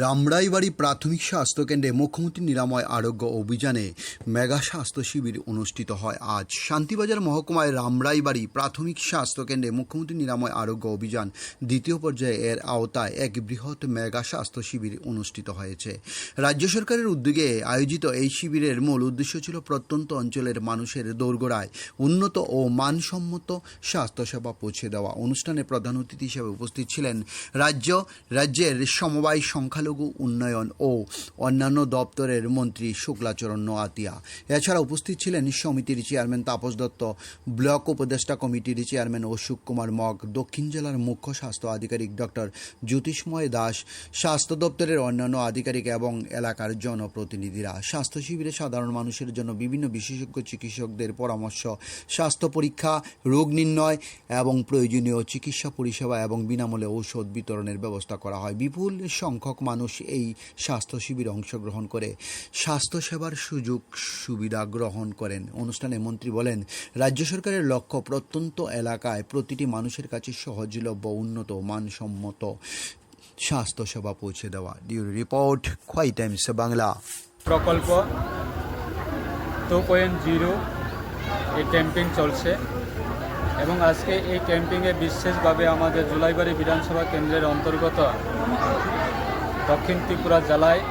রামরাইবাড়ি প্রাথমিক স্বাস্থ্যকেন্দ্রে মুখ্যমন্ত্রী নিরাময় আরোগ্য অভিযানে মেগা স্বাস্থ্য শিবির অনুষ্ঠিত হয় আজ। শান্তিবাজার মহকুমায় রামরাইবাড়ি প্রাথমিক স্বাস্থ্যকেন্দ্রে মুখ্যমন্ত্রী নিরাময় আরোগ্য অভিযান দ্বিতীয় পর্যায়ে এর আওতায় এক বৃহৎ মেগা স্বাস্থ্য শিবির অনুষ্ঠিত হয়েছে। রাজ্য সরকারের উদ্যোগে আয়োজিত এই শিবিরের মূল উদ্দেশ্য ছিল প্রত্যন্ত অঞ্চলের মানুষের দোরগোড়ায় উন্নত ও মানসম্মত স্বাস্থ্যসেবা পৌঁছে দেওয়া। অনুষ্ঠানে প্রধান অতিথি হিসেবে উপস্থিত ছিলেন রাজ্যের সমবায় সংখ্যালঘু উন্নয়ন ও অন্যান্য দপ্তরের মন্ত্রী শুক্লাচরণ নোয়াতিয়া। এছাড়া উপস্থিত ছিলেন সমিতির চেয়ারম্যান তাপস দত্ত, ব্লক উপদেষ্টা কমিটির চেয়ারম্যান অশোক কুমার মগ, দক্ষিণ জেলার মুখ্য স্বাস্থ্য আধিকারিক ডক্টর জ্যোতিষ্ময় দাস, স্বাস্থ্য দপ্তরের অন্যান্য আধিকারিক এবং এলাকার জনপ্রতিনিধিরা। স্বাস্থ্য শিবিরে সাধারণ মানুষের জন্য বিভিন্ন বিশেষজ্ঞ চিকিৎসকদের পরামর্শ, স্বাস্থ্য পরীক্ষা, রোগ নির্ণয় এবং প্রয়োজনীয় চিকিৎসা পরিষেবা এবং বিনামূল্যে ঔষধ বিতরণের ব্যবস্থা করা হয়। বিপুল সংখ্যক মানুষ এই স্বাস্থ্য শিবিরে অংশগ্রহণ করে স্বাস্থ্যসেবার সুযোগ সুবিধা গ্রহণ করেন। অনুষ্ঠানে মন্ত্রী বলেন, রাজ্য সরকারের লক্ষ্য প্রত্যন্ত এলাকায় প্রতিটি মানুষের কাছে সহজলভ্য, উন্নত, মানসম্মত স্বাস্থ্যসেবা পৌঁছে দেওয়া। ডিউরি রিপোর্ট, খোয়াই টাইমস বাংলা। প্রকল্প 2.0 এই ক্যাম্পিং চলছে এবং আজকে এই ক্যাম্পিংয়ে বিশেষভাবে আমাদের জুলাইবাড়ি বিধানসভা কেন্দ্রের অন্তর্গত দক্ষিণ ত্রিপুরা জেলায়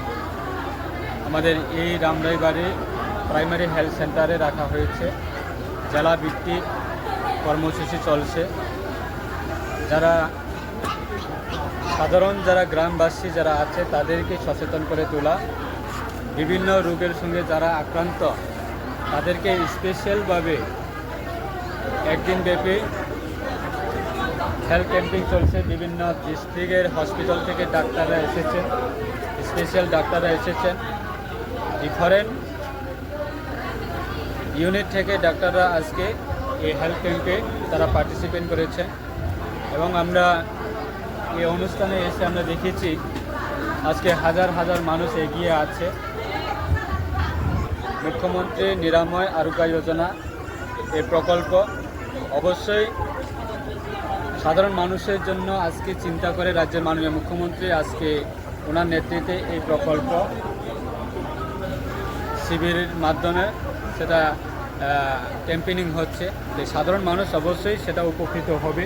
আমাদের এই রামরাইবাড়ি প্রাইমারি হেলথ সেন্টারে রাখা হয়েছে। জেলা ভিত্তিক কর্মসূচি চলছে। যারা গ্রামবাসী যারা আছে তাদেরকে সচেতন করে তোলা, বিভিন্ন রোগের সঙ্গে যারা আক্রান্ত তাদেরকে স্পেশালভাবে একদিনব্যাপী হেলথ ক্যাম্পিং চলছে। বিভিন্ন ডিস্ট্রিক্টের হসপিটাল থেকে ডাক্তাররা এসেছেন, স্পেশাল ডাক্তাররা এসেছেন, ডিফারেন্ট ইউনিট থেকে ডাক্তাররা আজকে এই হেলথ ক্যাম্পে তারা পার্টিসিপেট করেছেন এবং আমরা এই অনুষ্ঠানে এসে আমরা দেখেছি আজকে হাজার হাজার মানুষ এগিয়ে আছে। মুখ্যমন্ত্রী নিরাময় আরোগ্য যোজনা এই প্রকল্প অবশ্যই সাধারণ মানুষের জন্য আজকে চিন্তা করে রাজ্যের মাননীয় মুখ্যমন্ত্রী আজকে ওনার নেতৃত্বে এই প্রকল্প শিবিরের মাধ্যমে সেটা ক্যাম্পেইনিং হচ্ছে। সাধারণ মানুষ অবশ্যই সেটা উপকৃত হবে।